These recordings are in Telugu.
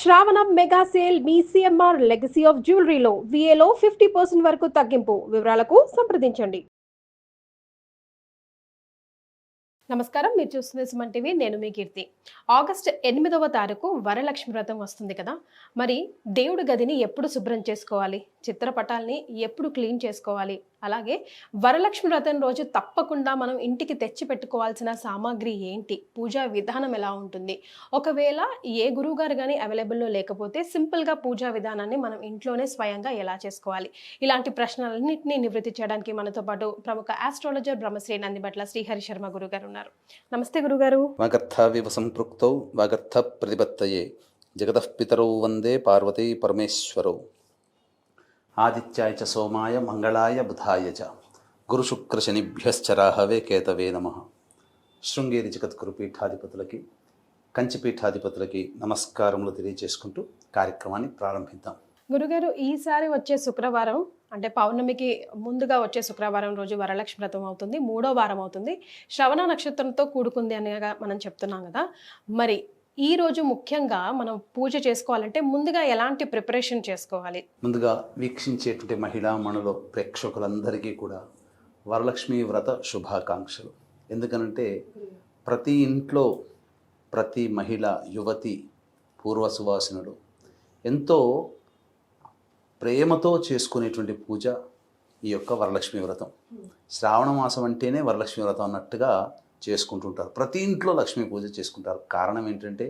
శ్రావణం మెగా సేల్ మీ సిఎంఆర్ లెగసీ ఆఫ్ జ్యువెలరీలో విఏలో 50% వరకు తగ్గింపు. వివరాలకు సంప్రదించండి. నమస్కారం, మీరు చూస్తున్న సుమన్ టీవీ. నేను మీ కీర్తి. ఆగస్టు 8వ తారీఖు వరలక్ష్మి వ్రతం వస్తుంది కదా. మరి దేవుడి గదిని ఎప్పుడు శుభ్రం చేసుకోవాలి, చిత్రపటాల్ని ఎప్పుడు క్లీన్ చేసుకోవాలి, అలాగే వరలక్ష్మి వ్రతం రోజు తప్పకుండా మనం ఇంటికి తెచ్చి పెట్టుకోవాల్సిన సామాగ్రి ఏంటి, పూజా విధానం ఎలా ఉంటుంది, ఒకవేళ ఏ గురువుగారు కానీ అవైలబుల్లో లేకపోతే సింపుల్గా పూజా విధానాన్ని మనం ఇంట్లోనే స్వయంగా ఎలా చేసుకోవాలి, ఇలాంటి ప్రశ్నలన్నింటినీ నివృత్తి చేయడానికి మనతో పాటు ప్రముఖ ఆస్ట్రాలజర్ బ్రహ్మశ్రీ నందిబట్ల శ్రీహరి శర్మ గురుగారు ఉన్నారు. నమస్తే గురుగారు. వాగర్థావివ సంపృక్తౌ వాగర్థ ప్రతిపత్తయే జగతః పితరౌ వందే పార్వతీ పరమేశ్వరౌ. ఆదిత్యాయ చ సోమాయ మంగళాయ బుధాయ చ గురుశుక్రశనిభ్యశ్చ రాహవే కేతవే నమః. శృంగేరి జగద్గురు పీఠాధిపతులకి, కంచిపీఠాధిపతులకి నమస్కారములు తెలియజేసుకుంటూ కార్యక్రమాన్ని ప్రారంభిద్దాం. గురుగారు, ఈసారి వచ్చే శుక్రవారం అంటే పౌర్ణమికి ముందుగా వచ్చే శుక్రవారం రోజు వరలక్ష్మి వ్రతం అవుతుంది. 3వ వారం అవుతుంది. శ్రవణ నక్షత్రంతో కూడుకుంది అనేగా మనం చెప్తున్నాం కదా. మరి ఈ రోజు ముఖ్యంగా మనం పూజ చేసుకోవాలంటే ముందుగా ఎలాంటి ప్రిపరేషన్ చేసుకోవాలి? ముందుగా వీక్షించేటువంటి మహిళా మణుల ప్రేక్షకులందరికీ కూడా వరలక్ష్మి వ్రత శుభాకాంక్షలు. ఎందుకనంటే ప్రతి ఇంట్లో ప్రతి మహిళ, యువతి, పూర్వ సువాసినుడు ఎంతో ప్రేమతో చేసుకునేటువంటి పూజ ఈ యొక్క వరలక్ష్మి వ్రతం. శ్రావణ మాసం అంటేనే వరలక్ష్మి వ్రతం అన్నట్టుగా చేసుకుంటుంటారు. ప్రతి ఇంట్లో లక్ష్మీ పూజ చేసుకుంటారు. కారణం ఏంటంటే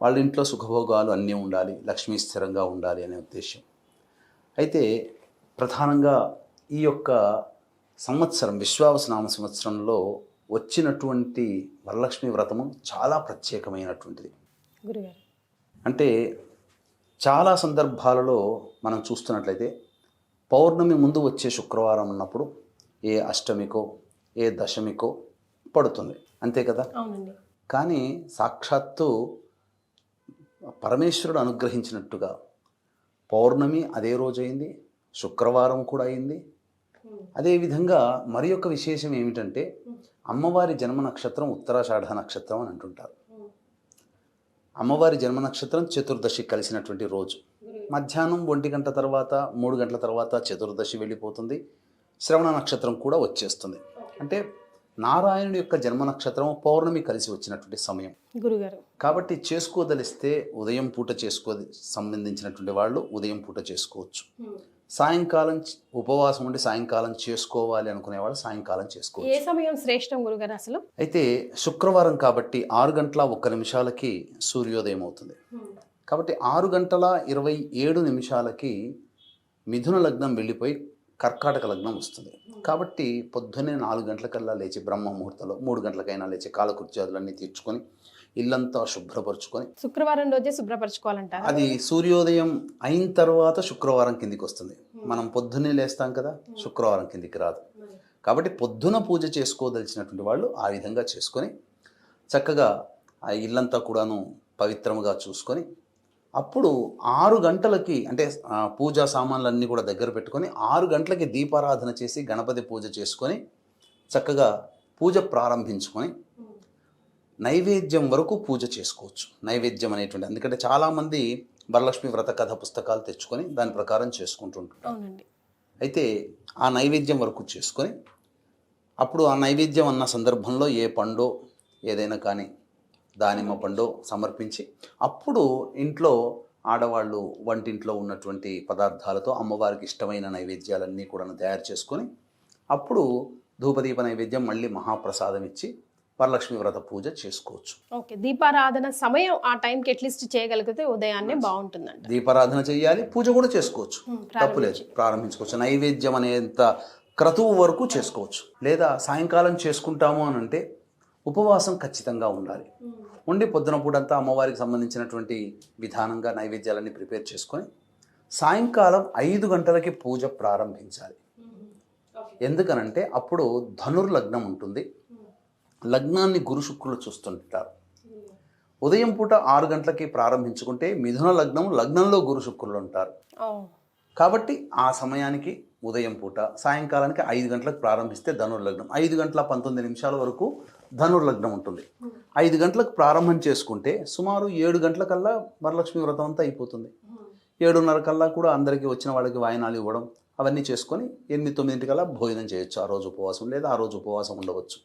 వాళ్ళ ఇంట్లో సుఖభోగాలు అన్నీ ఉండాలి, లక్ష్మీ స్థిరంగా ఉండాలి అనే ఉద్దేశం. అయితే ప్రధానంగా ఈ యొక్క సంవత్సరం విశ్వావసనామ సంవత్సరంలో వచ్చినటువంటి వరలక్ష్మి వ్రతము చాలా ప్రత్యేకమైనటువంటిది. గురుగారు, అంటే చాలా సందర్భాలలో మనం చూస్తున్నట్లయితే పౌర్ణమి ముందు వచ్చే శుక్రవారం ఉన్నప్పుడు ఏ అష్టమికో ఏ దశమికో పడుతుంది, అంతే కదా. అవునండి. కానీ సాక్షాత్తు పరమేశ్వరుడు అనుగ్రహించినట్టుగా పౌర్ణమి అదే రోజు అయింది, శుక్రవారం కూడా అయింది. అదేవిధంగా మరి యొక్క విశేషం ఏమిటంటే అమ్మవారి జన్మ నక్షత్రం ఉత్తరాషాఢ నక్షత్రం అని అంటుంటారు. అమ్మవారి జన్మ నక్షత్రం చతుర్దశి కలిసినటువంటి రోజు. మధ్యాహ్నం 1 గంట తర్వాత 3 గంటల తర్వాత చతుర్దశి వెళ్ళిపోతుంది. శ్రవణ నక్షత్రం కూడా వచ్చేస్తుంది. అంటే నారాయణుడి యొక్క జన్మ నక్షత్రం పౌర్ణమి కలిసి వచ్చినటువంటి సమయం గురుగారు. కాబట్టి చేసుకోదలిస్తే ఉదయం పూట సంబంధించినటువంటి వాళ్ళు ఉదయం పూట చేసుకోవచ్చు. సాయంకాలం ఉపవాసం ఉండి సాయంకాలం చేసుకోవాలి అనుకునే వాళ్ళు సాయంకాలం చేసుకోవచ్చు. ఏ సమయం శ్రేష్టం గురుగారు అసలు? అయితే శుక్రవారం కాబట్టి 6:01 సూర్యోదయం అవుతుంది. కాబట్టి 6:27 మిథున లగ్నం వెళ్ళిపోయి కర్కాటక లగ్నం వస్తుంది. కాబట్టి పొద్దున్నే 4 గంటలకల్లా లేచి బ్రహ్మ ముహూర్తంలో 3 గంటలకైనా లేచి కాలకృత్యాదులన్నీ తీర్చుకొని ఇల్లంతా శుభ్రపరచుకొని, శుక్రవారం రోజే శుభ్రపరచుకోవాలంటారు. అది సూర్యోదయం అయిన తర్వాత శుక్రవారం కిందికి వస్తుంది. మనం పొద్దున్నే లేస్తాం కదా, శుక్రవారం కిందికి రాదు. కాబట్టి పొద్దున పూజ చేసుకోదలిచినటువంటి వాళ్ళు ఆ విధంగా చేసుకొని చక్కగా ఆ ఇల్లంతా కూడాను పవిత్రముగా చూసుకొని అప్పుడు 6 గంటలకి అంటే పూజా సామాన్లన్నీ కూడా దగ్గర పెట్టుకొని 6 గంటలకి దీపారాధన చేసి గణపతి పూజ చేసుకొని చక్కగా పూజ ప్రారంభించుకొని నైవేద్యం వరకు పూజ చేసుకోవచ్చు. నైవేద్యం అనేటువంటి, ఎందుకంటే చాలామంది వరలక్ష్మి వ్రత కథ పుస్తకాలు తెచ్చుకొని దాని ప్రకారం చేసుకుంటుంటారు. అయితే ఆ నైవేద్యం వరకు చేసుకొని అప్పుడు ఆ నైవేద్యం అన్న సందర్భంలో ఏ పండో ఏదైనా కానీ దానిమ్మ పండు సమర్పించి అప్పుడు ఇంట్లో ఆడవాళ్ళు వంటింట్లో ఉన్నటువంటి పదార్థాలతో అమ్మవారికి ఇష్టమైన నైవేద్యాలన్నీ కూడా తయారు చేసుకొని అప్పుడు ధూపదీప నైవేద్యం మళ్ళీ మహాప్రసాదం ఇచ్చి వరలక్ష్మి వ్రత పూజ చేసుకోవచ్చు. ఓకే, దీపారాధన సమయం ఆ టైంకి అట్లీస్ట్ చేయగలిగితే ఉదయాన్నే బాగుంటుందండి. దీపారాధన చేయాలి, పూజ కూడా చేసుకోవచ్చు, తప్పులేదు, ప్రారంభించుకోవచ్చు. నైవేద్యం అనేంత క్రతువు వరకు చేసుకోవచ్చు. లేదా సాయంకాలం చేసుకుంటాము అని అంటే ఉపవాసం ఖచ్చితంగా ఉండాలి. ఉండి పొద్దున పూటంతా అమ్మవారికి సంబంధించినటువంటి విధానంగా నైవేద్యాలన్నీ ప్రిపేర్ చేసుకొని సాయంకాలం 5 గంటలకి పూజ ప్రారంభించాలి. ఎందుకనంటే అప్పుడు ధనుర్లగ్నం ఉంటుంది. లగ్నాన్ని గురు శుక్రులు చూస్తుంటారు. ఉదయం పూట 6 గంటలకి ప్రారంభించుకుంటే మిథున లగ్నంలో గురు శుక్రులు ఉంటారు. కాబట్టి ఆ సమయానికి ఉదయం పూట సాయంకాలానికి 5 గంటలకు ప్రారంభిస్తే ధనుర్లగ్నం 5:19 వరకు ధనుర్లగ్నం ఉంటుంది. 5 గంటలకు ప్రారంభం చేసుకుంటే సుమారు 7 గంటలకల్లా వరలక్ష్మి వ్రతం అంతా అయిపోతుంది. 7:30 కల్లా కూడా అందరికీ వచ్చిన వాళ్ళకి వాయినాలు ఇవ్వడం అవన్నీ చేసుకొని 8-9 భోజనం చేయొచ్చు. ఆ రోజు ఉపవాసం లేదా ఆ రోజు ఉపవాసం ఉండవచ్చు.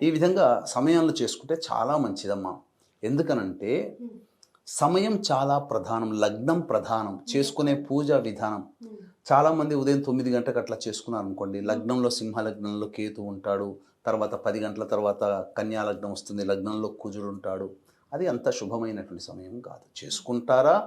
ఈ విధంగా సమయాలు చేసుకుంటే చాలా మంచిదమ్మా. ఎందుకనంటే సమయం చాలా ప్రధానం, లగ్నం ప్రధానం, చేసుకునే పూజా విధానం. చాలామంది ఉదయం 9 గంటలకు అట్లా చేసుకున్నారు అనుకోండి, లగ్నంలో సింహ లగ్నంలో కేతు ఉంటాడు, తర్వాత 10 గంటల తర్వాత కన్యా లగ్నం వస్తుంది, లగ్నంలో కుజుడు ఉంటాడు. అది అంత శుభమైనటువంటి సమయం కాదు. చేసుకుంటారా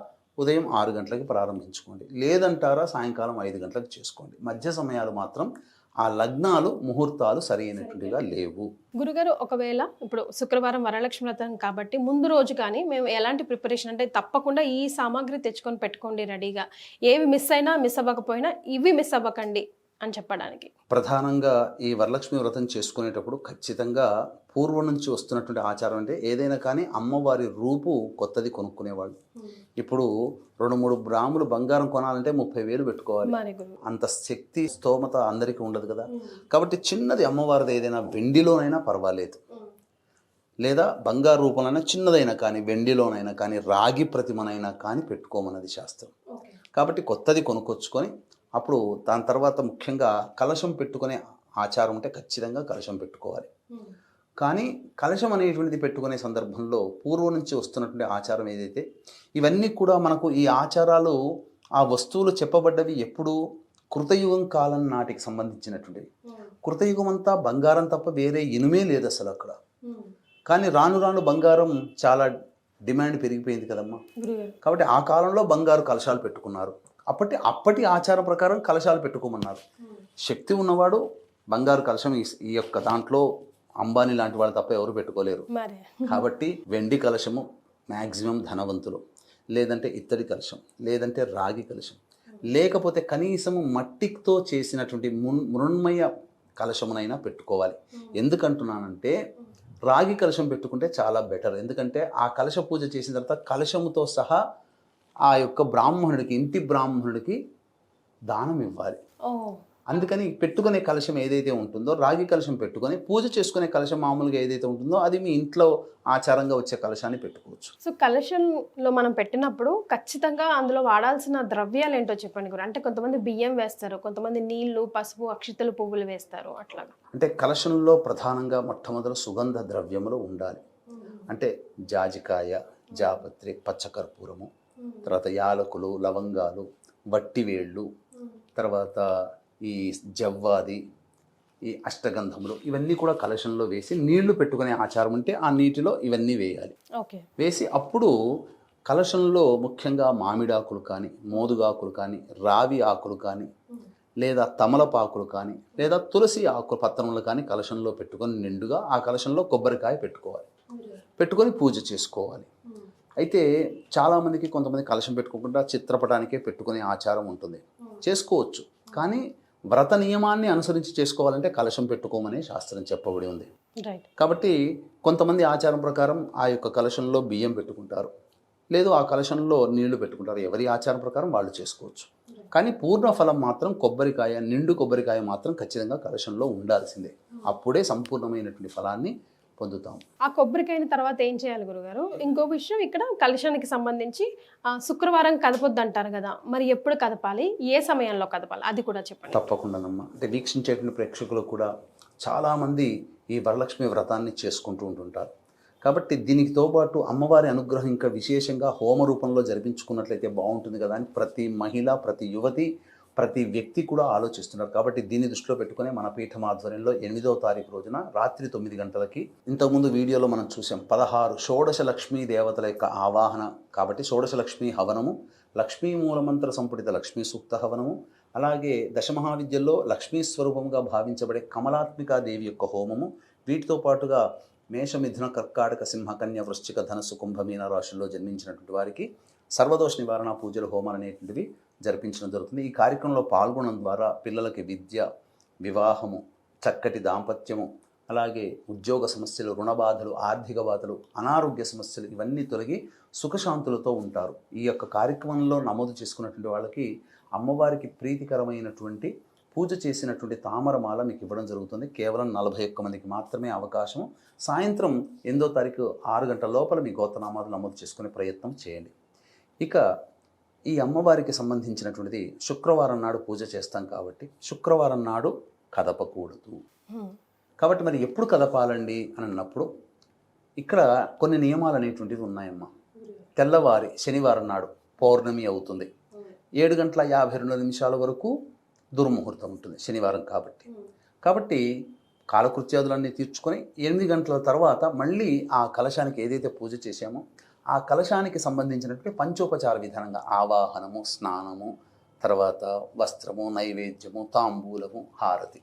ఉదయం 6 గంటలకి ప్రారంభించుకోండి, లేదంటారా సాయంకాలం 5 గంటలకు చేసుకోండి. మధ్య సమయాలు మాత్రం ఆ లగ్నాలు ముహూర్తాలు సరైనటువంటిగా లేవు. గురుగారు, ఒకవేళ ఇప్పుడు శుక్రవారం వరలక్ష్మి వ్రతం కాబట్టి ముందు రోజు కానీ మేము ఎలాంటి ప్రిపరేషన్ అంటే తప్పకుండా ఈ సామాగ్రి తెచ్చుకొని పెట్టుకోండి రెడీగా, ఏవి మిస్ అయినా మిస్ అవ్వకపోయినా ఇవి మిస్ అవ్వకండి అని చెప్పడానికి? ప్రధానంగా ఈ వరలక్ష్మి వ్రతం చేసుకునేటప్పుడు ఖచ్చితంగా పూర్వం నుంచి వస్తున్నటువంటి ఆచారం అంటే ఏదైనా కానీ అమ్మవారి రూపు కొత్తది కొనుక్కునేవాళ్ళు. ఇప్పుడు 2-3 గ్రాములు బంగారం కొనాలంటే 30,000 పెట్టుకోవాలి. అంత శక్తి స్తోమత అందరికీ ఉండదు కదా. కాబట్టి చిన్నది అమ్మవారిది ఏదైనా వెండిలోనైనా పర్వాలేదు, లేదా బంగారు రూపంలోనైనా చిన్నదైనా కానీ, వెండిలోనైనా కానీ, రాగి ప్రతిమనైనా కానీ పెట్టుకోమన్నది శాస్త్రం. కాబట్టి కొత్తది కొనుక్కొచ్చుకొని అప్పుడు దాని తర్వాత ముఖ్యంగా కలశం పెట్టుకునే ఆచారం ఉంటే ఖచ్చితంగా కలశం పెట్టుకోవాలి. కానీ కలశం అనేటువంటిది పెట్టుకునే సందర్భంలో పూర్వం నుంచి వస్తున్నటువంటి ఆచారం ఏదైతే, ఇవన్నీ కూడా మనకు ఈ ఆచారాలు ఆ వస్తువులు చెప్పబడ్డవి ఎప్పుడు కృతయుగం కాలం నాటికి సంబంధించినటువంటివి. కృతయుగం అంతా బంగారం తప్ప వేరే ఇనుమే లేదు అసలు అక్కడ. కానీ రాను రాను బంగారం చాలా డిమాండ్ పెరిగిపోయింది కదమ్మా. కాబట్టి ఆ కాలంలో బంగారు కలశాలు పెట్టుకున్నారు. అప్పటి ఆచారం ప్రకారం కలశాలు పెట్టుకోమన్నారు. శక్తి ఉన్నవాడు బంగారు కలశం ఈ యొక్క దాంట్లో అంబానీ లాంటి వాళ్ళు తప్ప ఎవరు పెట్టుకోలేరు. కాబట్టి వెండి కలశము మ్యాక్సిమం ధనవంతులు, లేదంటే ఇత్తడి కలశం, లేదంటే రాగి కలశం, లేకపోతే కనీసము మట్టితో చేసినటువంటి మృణ్మయ కలశమునైనా పెట్టుకోవాలి. ఎందుకంటున్నానంటే రాగి కలశం పెట్టుకుంటే చాలా బెటర్. ఎందుకంటే ఆ కలశ పూజ చేసిన తర్వాత కలశముతో సహా ఆ యొక్క బ్రాహ్మణుడికి, ఇంటి బ్రాహ్మణుడికి దానం ఇవ్వాలి. అందుకని పెట్టుకునే కలశం ఏదైతే ఉంటుందో, రాగి కలశం పెట్టుకొని పూజ చేసుకునే కలశం మామూలుగా ఏదైతే ఉంటుందో అది మీ ఇంట్లో ఆచారంగా వచ్చే కలశాన్ని పెట్టుకోవచ్చు. సో కలశంలో మనం పెట్టినప్పుడు ఖచ్చితంగా అందులో వాడాల్సిన ద్రవ్యాలు ఏంటో చెప్పండి గురు. అంటే కొంతమంది బియ్యం వేస్తారు, కొంతమంది నీళ్లు, పసుపు, అక్షితలు, పువ్వులు వేస్తారు. అట్లాగా అంటే కలశంలో ప్రధానంగా మొట్టమొదటి సుగంధ ద్రవ్యములు ఉండాలి. అంటే జాజికాయ, జాపత్రి, పచ్చకర్పూరము, తర్వాత యాలకులు, లవంగాలు, వట్టివేళ్ళు, తర్వాత ఈ జవ్వాది, ఈ అష్టగంధములు, ఇవన్నీ కూడా కలశంలో వేసి నీళ్లు పెట్టుకునే ఆచారం ఉంటే ఆ నీటిలో ఇవన్నీ వేయాలి. వేసి అప్పుడు కలశంలో ముఖ్యంగా మామిడాకులు కానీ, మోదుగాకులు కానీ, రావి ఆకులు కానీ, లేదా తమలపాకులు కానీ, లేదా తులసి ఆకు పత్రములు కానీ కలశంలో పెట్టుకొని నిండుగా ఆ కలశంలో కొబ్బరికాయ పెట్టుకోవాలి. పెట్టుకొని పూజ చేసుకోవాలి. అయితే చాలామందికి కొంతమంది కలశం పెట్టుకోకుండా చిత్రపటానికే పెట్టుకునే ఆచారం ఉంటుంది. చేసుకోవచ్చు, కానీ వ్రత నియమాన్ని అనుసరించి చేసుకోవాలంటే కలశం పెట్టుకోమని శాస్త్రం చెప్పబడి ఉంది. కాబట్టి కొంతమంది ఆచారం ప్రకారం ఆ యొక్క కలశంలో బియ్యం పెట్టుకుంటారు, లేదు ఆ కలశంలో నీళ్లు పెట్టుకుంటారు. ఎవరి ఆచారం ప్రకారం వాళ్ళు చేసుకోవచ్చు. కానీ పూర్ణ ఫలం మాత్రం కొబ్బరికాయ, నిండు కొబ్బరికాయ మాత్రం ఖచ్చితంగా కలశంలో ఉండాల్సిందే. అప్పుడే సంపూర్ణమైనటువంటి ఫలాన్ని పొందుతాం. ఆ కొబ్బరికాయని తర్వాత ఏం చేయాలి గురుగారు? ఇంకో విషయం, ఇక్కడ కలశానికి సంబంధించి శుక్రవారం కదపొద్దు అంటారు కదా, మరి ఎప్పుడు కదపాలి, ఏ సమయంలో కదపాలి, అది కూడా చెప్పండి. తప్పకుండానమ్మా. అంటే వీక్షించేటువంటి ప్రేక్షకులు కూడా చాలామంది ఈ వరలక్ష్మి వ్రతాన్ని చేసుకుంటూ ఉంటుంటారు. కాబట్టి దీనితో పాటు అమ్మవారి అనుగ్రహం ఇంకా విశేషంగా హోమ రూపంలో జరిపించుకున్నట్లయితే బాగుంటుంది కదా అని ప్రతి మహిళ, ప్రతి యువతి, ప్రతి వ్యక్తి కూడా ఆలోచిస్తున్నారు. కాబట్టి దీన్ని దృష్టిలో పెట్టుకుని మన పీఠం ఆధ్వర్యంలో 8వ తారీఖు రోజున రాత్రి 9 గంటలకి, ఇంతకుముందు వీడియోలో మనం చూసాం 16 షోడశ లక్ష్మీ దేవతల యొక్క ఆవాహన. కాబట్టి షోడశ లక్ష్మీ హవనము, లక్ష్మీ మూలమంత్ర సంపుటిత లక్ష్మీ సూక్త హవనము, అలాగే దశమహావిద్యల్లో లక్ష్మీ స్వరూపంగా భావించబడే కమలాత్మికాదేవి యొక్క హోమము, వీటితో పాటుగా మేష, మిథున, కర్కాటక, సింహ, కన్య, వృశ్చిక, ధనస్సు, కుంభ, మీన రాశుల్లో జన్మించినటువంటి వారికి సర్వదోష నివారణ పూజలు, హోమాలు అనేటువంటివి జరిపించడం జరుగుతుంది. ఈ కార్యక్రమంలో పాల్గొనడం ద్వారా పిల్లలకి విద్య, వివాహము, చక్కటి దాంపత్యము, అలాగే ఉద్యోగ సమస్యలు, రుణ బాధలు, ఆర్థిక బాధలు, అనారోగ్య సమస్యలు ఇవన్నీ తొలగి సుఖశాంతులతో ఉంటారు. ఈ యొక్క కార్యక్రమంలో నమోదు చేసుకున్నటువంటి వాళ్ళకి అమ్మవారికి ప్రీతికరమైనటువంటి పూజ చేసినటువంటి తామరమాల మీకు ఇవ్వడం జరుగుతుంది. కేవలం 41 మందికి మాత్రమే అవకాశం. సాయంత్రం 8వ తారీఖు 6 గంటల లోపల మీ గోత్రనామాలు నమోదు చేసుకునే ప్రయత్నం చేయండి. ఇక ఈ అమ్మవారికి సంబంధించినటువంటిది శుక్రవారం నాడు పూజ చేస్తాం కాబట్టి శుక్రవారం నాడు కదపకూడదు. కాబట్టి మరి ఎప్పుడు కదపాలండి అని అన్నప్పుడు ఇక్కడ కొన్ని నియమాలు అనేటువంటివి ఉన్నాయమ్మా. తెల్లవారి శనివారం నాడు పౌర్ణమి అవుతుంది. 7:52 వరకు దుర్ముహూర్తం ఉంటుంది శనివారం కాబట్టి కాలకృత్యాదులన్నీ తీర్చుకొని 8 గంటల తర్వాత మళ్ళీ ఆ కలశానికి ఏదైతే పూజ చేశామో ఆ కలశానికి సంబంధించినటువంటి పంచోపచార విధానంగా ఆవాహనము, స్నానము, తర్వాత వస్త్రము, నైవేద్యము, తాంబూలము, హారతి,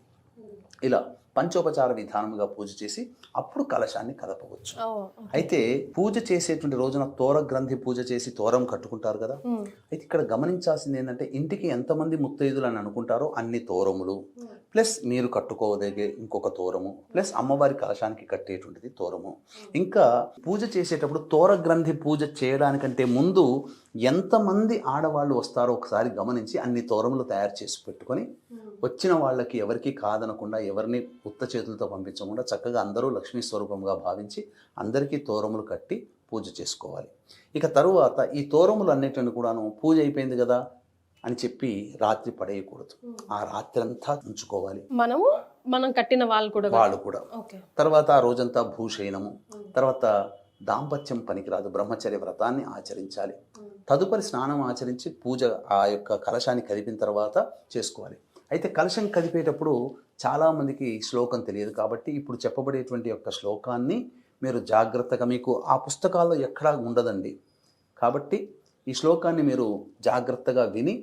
ఇలా పంచోపచార విధానముగా పూజ చేసి అప్పుడు కలశాన్ని కదపవచ్చు. అయితే పూజ చేసేటువంటి రోజున తోర గ్రంథి పూజ చేసి తోరం కట్టుకుంటారు కదా. అయితే ఇక్కడ గమనించాల్సింది ఏంటంటే ఇంటికి ఎంతమంది ముత్తైదులు అని అనుకుంటారో అన్ని తోరములు ప్లస్ మీరు కట్టుకోదగే ఇంకొక తోరము ప్లస్ అమ్మవారి కలశానికి కట్టేటువంటిది తోరము. ఇంకా పూజ చేసేటప్పుడు తోర గ్రంథి పూజ చేయడానికంటే ముందు ఎంతమంది ఆడవాళ్ళు వస్తారో ఒకసారి గమనించి అన్ని తోరములు తయారు చేసి పెట్టుకొని వచ్చిన వాళ్ళకి ఎవరికి కాదనకుండా ఎవరిని ఉత్త చేతులతో పంపించకుండా చక్కగా అందరూ లక్ష్మీ స్వరూపంగా భావించి అందరికీ తోరములు కట్టి పూజ చేసుకోవాలి. ఇక తరువాత ఈ తోరములు అన్నిటిని కూడాను పూజ అయిపోయింది కదా అని చెప్పి రాత్రి పడేయకూడదు. ఆ రాత్రి అంతా ఉంచుకోవాలి. మనం కట్టిన వాళ్ళు కూడా తర్వాత ఆ రోజంతా భూషయనము, తర్వాత దాంపత్యం పనికిరాదు, బ్రహ్మచర్య వ్రతాన్ని ఆచరించాలి. తదుపరి స్నానం ఆచరించి పూజ ఆ యొక్క కలశాన్ని కదిపిన తర్వాత చేసుకోవాలి. అయితే కలశం కదిపేటప్పుడు చాలామందికి శ్లోకం తెలియదు కాబట్టి ఇప్పుడు చెప్పబడేటువంటి యొక్క శ్లోకాన్ని మీరు జాగ్రత్తగా, మీకు ఆ పుస్తకాల్లో ఎక్కడా ఉండదండి కాబట్టి ఈ శ్లోకాన్ని మీరు జాగ్రత్తగా విని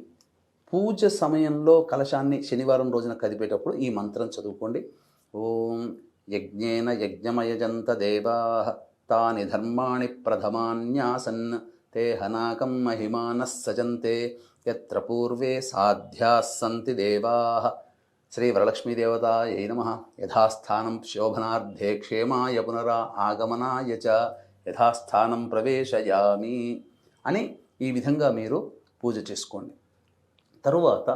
పూజ సమయంలో కలశాన్ని శనివారం రోజున కదిపేటప్పుడు ఈ మంత్రం చదువుకోండి. ఓం యజ్ఞేన యజ్ఞమయజంత దేవాః తాని ధర్మాణి ప్రథమాన్యాసన్ తే హనాకం మహిమానః సజంతే యత్ర పూర్వే సాధ్యాః సంతి దేవాః శ్రీ వరలక్ష్మీదేవతాయై నమః. యథాస్థానం శోభనార్థే క్షేమాయ పునరా ఆగమనాయ చ యథాస్థానం ప్రవేశయామి అని ఈ విధంగా మీరు పూజ చేసుకోండి. తరువాత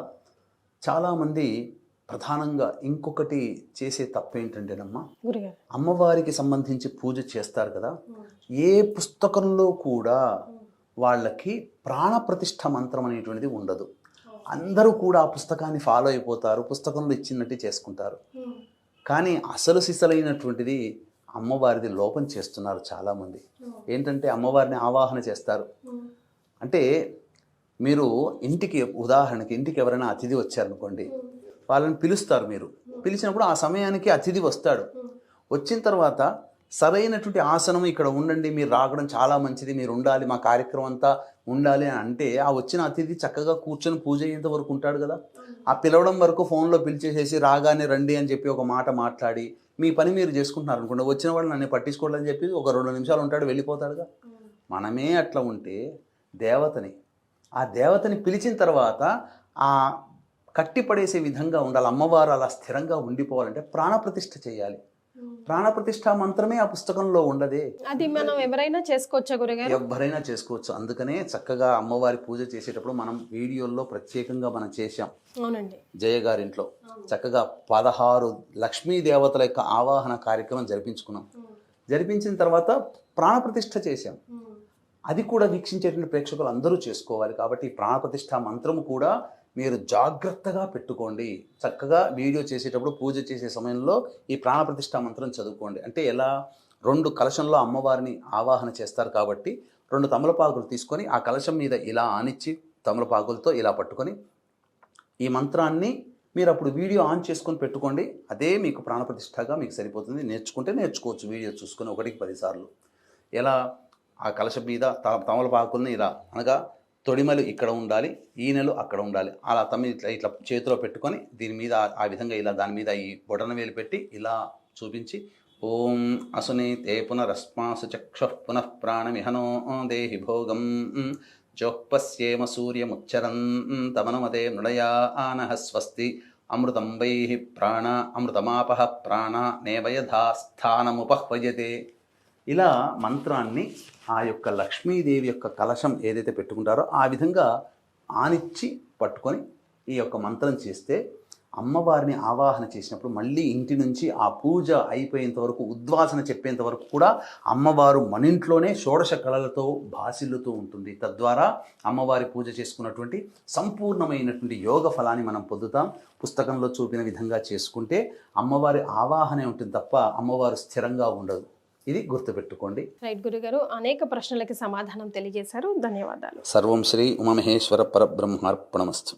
చాలామంది ప్రధానంగా ఇంకొకటి చేసే తప్పేంటంటేనమ్మా, అమ్మవారికి సంబంధించి పూజ చేస్తారు కదా, ఏ పుస్తకంలో కూడా వాళ్ళకి ప్రాణప్రతిష్ఠ మంత్రం అనేటువంటిది ఉండదు. అందరూ కూడా ఆ పుస్తకాన్ని ఫాలో అయిపోతారు, పుస్తకంలో ఇచ్చినట్టు చేసుకుంటారు. కానీ అసలు సిసలైనటువంటిది అమ్మవారిది లోపం చేస్తున్నారు చాలామంది. ఏంటంటే అమ్మవారిని ఆవాహన చేస్తారు. అంటే మీరు ఇంటికి, ఉదాహరణకి ఇంటికి ఎవరైనా అతిథి వచ్చారనుకోండి, వాళ్ళని పిలుస్తారు. మీరు పిలిచినప్పుడు ఆ సమయానికి అతిథి వస్తాడు. వచ్చిన తర్వాత సరైనటువంటి ఆసనం ఇక్కడ ఉండండి, మీరు రావడం చాలా మంచిది, మీరు ఉండాలి, మా కార్యక్రమం అంతా ఉండాలి అని అంటే ఆ వచ్చిన అతిథి చక్కగా కూర్చొని పూజ అయ్యేంత వరకు ఉంటాడు కదా. ఆ పిలవడం వరకు ఫోన్లో పిలిచేసేసి రాగానే రండి అని చెప్పి ఒక మాట మాట్లాడి మీ పని మీరు చేసుకుంటున్నారు అనుకోండి, వచ్చిన వాళ్ళు నన్ను పట్టించుకోవాలని చెప్పి ఒక 2 నిమిషాలు ఉంటాడు, వెళ్ళిపోతాడుగా. మనమే అట్లా ఉంటే ఆ దేవతని పిలిచిన తర్వాత ఆ కట్టిపడేసే విధంగా ఉండాలి. అమ్మవారు అలా స్థిరంగా ఉండిపోవాలంటే ప్రాణప్రతిష్ఠ చేయాలి. ప్రాణప్రతిష్ఠ మంత్రమే ఆ పుస్తకంలో ఉండదే. అది మనం ఎవరైనా చేసుకోవచ్చా గురుగారు? ఎవరైనా చేసుకోవచ్చు. అందుకనే చక్కగా అమ్మవారి పూజ చేసేటప్పుడు మనం వీడియోల్లో ప్రత్యేకంగా మనం చేశాం. అవునండి, జయ గారింట్లో చక్కగా 16 లక్ష్మీ దేవతల యొక్క ఆవాహన కార్యక్రమం జరిపించుకున్నాం. జరిపించిన తర్వాత ప్రాణప్రతిష్ఠ చేశాం. అది కూడా వీక్షించేటువంటి ప్రేక్షకులు అందరూ చేసుకోవాలి. కాబట్టి ఈ ప్రాణప్రతిష్ఠ మంత్రము కూడా మీరు జాగ్రత్తగా పెట్టుకోండి. చక్కగా వీడియో చేసేటప్పుడు పూజ చేసే సమయంలో ఈ ప్రాణప్రతిష్ఠ మంత్రం చదువుకోండి. అంటే ఎలా, 2 కలశంలో అమ్మవారిని ఆవాహన చేస్తారు కాబట్టి 2 తమలపాకులు తీసుకొని ఆ కలశం మీద ఇలా ఆనిచ్చి తమలపాకులతో ఇలా పట్టుకొని ఈ మంత్రాన్ని మీరు అప్పుడు వీడియో ఆన్ చేసుకొని పెట్టుకోండి. అదే మీకు ప్రాణప్రతిష్ఠగా మీకు సరిపోతుంది. నేర్చుకుంటే నేర్చుకోవచ్చు వీడియో చూసుకొని 1కి 10 సార్లు. ఎలా, ఆ కలశం మీద తమలపాకుల్ని ఇలా, అనగా తొడిమలు ఇక్కడ ఉండాలి, ఈనెలు అక్కడ ఉండాలి, అలా ఇట్లా చేతిలో పెట్టుకొని దీని మీద ఆ విధంగా ఇలా దాని మీద ఈ బొటన వేలు పెట్టి ఇలా చూపించి ఓం అసుని తే పునరస్మాసు చక్షుః పునః ప్రాణమిహనో దేహి భోగం జోఃపశ్యేమ సూర్యముచ్చరం తమనుమతే మృళయా ఆనః స్వస్తి అమృతం వైః ప్రాణ అమృతమాపః ప్రాణ నేవయధా స్థానముపహ్వయతే. ఇలా మంత్రాన్ని ఆ యొక్క లక్ష్మీదేవి యొక్క కలశం ఏదైతే పెట్టుకుంటారో ఆ విధంగా ఆనిచ్చి పట్టుకొని ఈ యొక్క మంత్రం చేస్తే అమ్మవారిని ఆవాహన చేసినప్పుడు మళ్ళీ ఇంటి నుంచి ఆ పూజ అయిపోయేంత వరకు, ఉద్వాసన చెప్పేంత వరకు కూడా అమ్మవారు మన ఇంట్లోనే షోడశ కళలతో భాసిల్లుతూ ఉంటుంది. తద్వారా అమ్మవారి పూజ చేసుకున్నటువంటి సంపూర్ణమైనటువంటి యోగ ఫలాన్ని మనం పొందుతాం. పుస్తకంలో చూపిన విధంగా చేసుకుంటే అమ్మవారి ఆవాహనే ఉంటుంది తప్ప అమ్మవారు స్థిరంగా ఉండదు. ఇది గుర్తుపెట్టుకోండి. రైట్ గురుగారు, అనేక ప్రశ్నలకి సమాధానం తెలియజేశారు. ధన్యవాదాలు. సర్వం శ్రీ ఉమామహేశ్వర పరబ్రహ్మార్పణమస్తు.